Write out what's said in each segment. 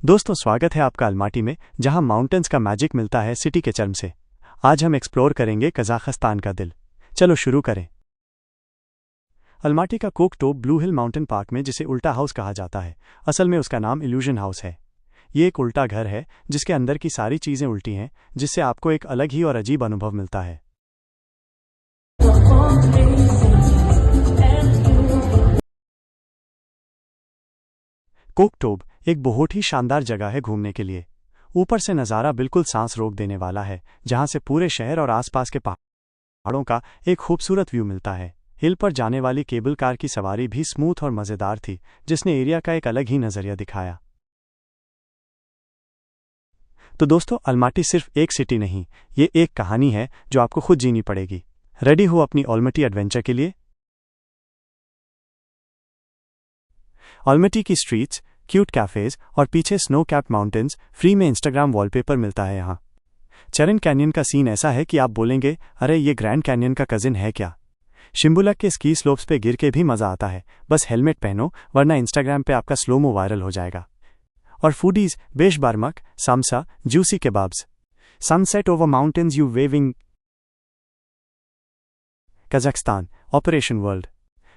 दोस्तों, स्वागत है आपका अलमाटी में, जहां माउंटेन्स का मैजिक मिलता है सिटी के चर्म से। आज हम एक्सप्लोर करेंगे कजाकिस्तान का दिल। चलो शुरू करें। अलमाटी का कोकटोप ब्लू हिल माउंटेन पार्क में, जिसे उल्टा हाउस कहा जाता है, असल में उसका नाम इल्यूजन हाउस है। ये एक उल्टा घर है जिसके अंदर की सारी चीजें उल्टी हैं, जिससे आपको एक अलग ही और अजीब अनुभव मिलता है। कोकटोप एक बहुत ही शानदार जगह है घूमने के लिए। ऊपर से नज़ारा बिल्कुल सांस रोक देने वाला है, जहां से पूरे शहर और आसपास के पहाड़ों का एक खूबसूरत व्यू मिलता है। हिल पर जाने वाली केबल कार की सवारी भी स्मूथ और मज़ेदार थी, जिसने एरिया का एक अलग ही नज़रिया दिखाया। तो दोस्तों, अलमाटी सिर्फ एक सिटी नहीं, ये एक कहानी है जो आपको खुद जीनी पड़ेगी। रेडी हो अपनी ऑलमटी एडवेंचर के लिए? ऑलमटी की स्ट्रीट्स, क्यूट कैफेज और पीछे स्नो कैप्ड माउंटेन्स, फ्री में इंस्टाग्राम वॉलपेपर मिलता है यहाँ। चरण कैनियन का सीन ऐसा है कि आप बोलेंगे, अरे ये ग्रैंड कैनियन का कजिन है क्या? शिम्बुलक के स्की स्लोप्स पे गिर के भी मजा आता है, बस हेलमेट पहनो, वरना इंस्टाग्राम पे आपका स्लोमो वायरल हो जाएगा। और foodies, beshbarmak, samsa, juicy kebabs, sunset over mountains you waving. Kazakhstan, operation world.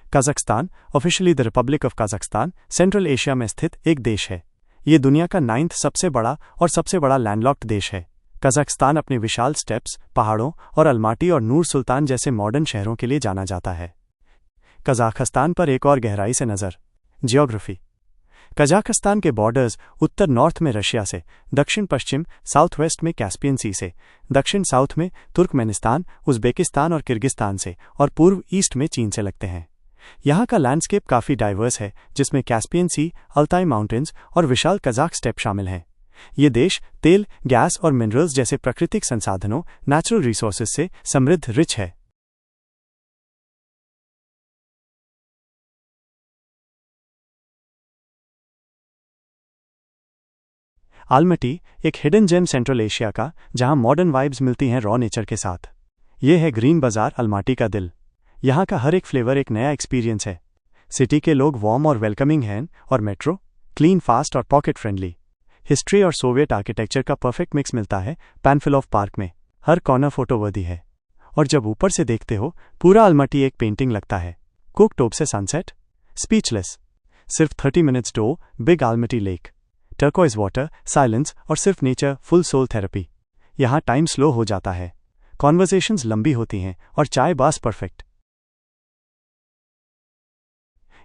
Kazakhstan, officially the republic of Kazakhstan, central Asia में स्थित एक देश है। ये दुनिया का 9th सबसे बड़ा और सबसे बड़ा लैंडलॉक्ड देश है। कजाकिस्तान अपने विशाल स्टेप्स, पहाड़ों और अलमाटी और नूर सुल्तान जैसे मॉडर्न शहरों के लिए जाना जाता है। कजाकिस्तान पर एक और गहराई से नज़र। जियोग्राफी। कजाकिस्तान के बॉर्डर्स उत्तर नॉर्थ में रशिया से, दक्षिण पश्चिम साउथ वेस्ट में कैस्पियन सी से, दक्षिण साउथ में तुर्कमेनिस्तान, उज़्बेकिस्तान और किर्गिस्तान से, और पूर्व ईस्ट में चीन से लगते हैं। यहाँ का लैंडस्केप काफ़ी डाइवर्स है, जिसमें कैस्पियन सी, अल्ताई माउंटेन्स और विशाल कजाक स्टेप शामिल हैं। ये देश तेल, गैस और मिनरल्स जैसे प्राकृतिक संसाधनों, नेचुरल रिसोर्सेज से समृद्ध रिच है। आलमटी एक हिडन जेम सेंट्रल एशिया का, जहां मॉडर्न वाइब्स मिलती हैं रॉ नेचर के साथ। ये है ग्रीन बाजार, अलमाटी का दिल। यहाँ का हर एक फ्लेवर एक नया एक्सपीरियंस है। सिटी के लोग वार्म और वेलकमिंग हैं, और मेट्रो क्लीन, फास्ट और पॉकेट फ्रेंडली। हिस्ट्री और सोवियत आर्किटेक्चर का परफेक्ट मिक्स मिलता है पैनफिलोव पार्क में। हर कॉर्नर फोटोवर्दी है, और जब ऊपर से देखते हो, पूरा अलमाटी एक पेंटिंग लगता है। कोकटोप से सनसेट, स्पीचलेस। सिर्फ 30 मिनट्स डो, Big Almaty Lake, turquoise water, silence और सिर्फ नेचर, फुल सोल थेरेपी। यहाँ टाइम स्लो हो जाता है, कॉन्वर्सेशंस लंबी होती हैं और चाय बास परफेक्ट।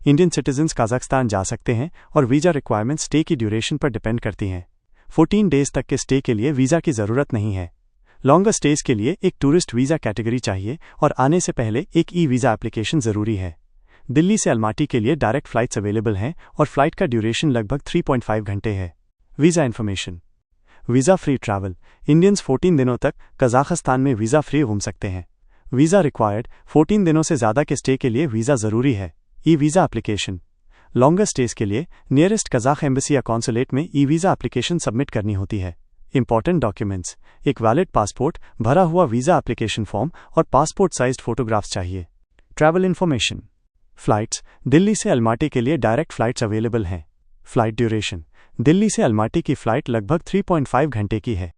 इंडियन सिटीजन्स कजाकिस्तान जा सकते हैं, और वीज़ा रिक्वायरमेंट स्टे की ड्यूरेशन पर डिपेंड करती हैं। 14 डेज तक के स्टे के लिए वीज़ा की ज़रूरत नहीं है। लॉन्गर स्टेज के लिए एक टूरिस्ट वीज़ा कैटेगरी चाहिए, और आने से पहले एक वीज़ा एप्लीकेशन ज़रूरी है। दिल्ली से अलमाटी के लिए डायरेक्ट फ़्लाइट्स अवेलेबल हैं, और फ्लाइट का ड्यूरेशन लगभग 3.5 घंटे है। Visa information. Visa free travel. Indians 14 दिनों तक कजाकिस्तान में वीज़ा फ्री घूम सकते हैं। Visa required. 14 दिनों से ज़्यादा के स्टे के लिए वीज़ा ज़रूरी है। Visa application. लॉन्गर स्टेज के लिए नियरेस्ट कजाक एम्बेसी या कॉन्सुलेट में वीज़ा एप्लीकेशन सबमिट करनी होती है। इंपॉर्टेंट डॉक्यूमेंट्स: एक वैलिड पासपोर्ट, भरा हुआ वीज़ा एप्लीकेशन फॉर्म और पासपोर्ट साइज्ड फोटोग्राफ्स चाहिए। Travel information. फ्लाइट्स। दिल्ली से अलमाटी के लिए डायरेक्ट फ्लाइट्स अवेलेबल हैं। Flight duration. दिल्ली से अलमाटी की फ़्लाइट लगभग 3.5 घंटे की है।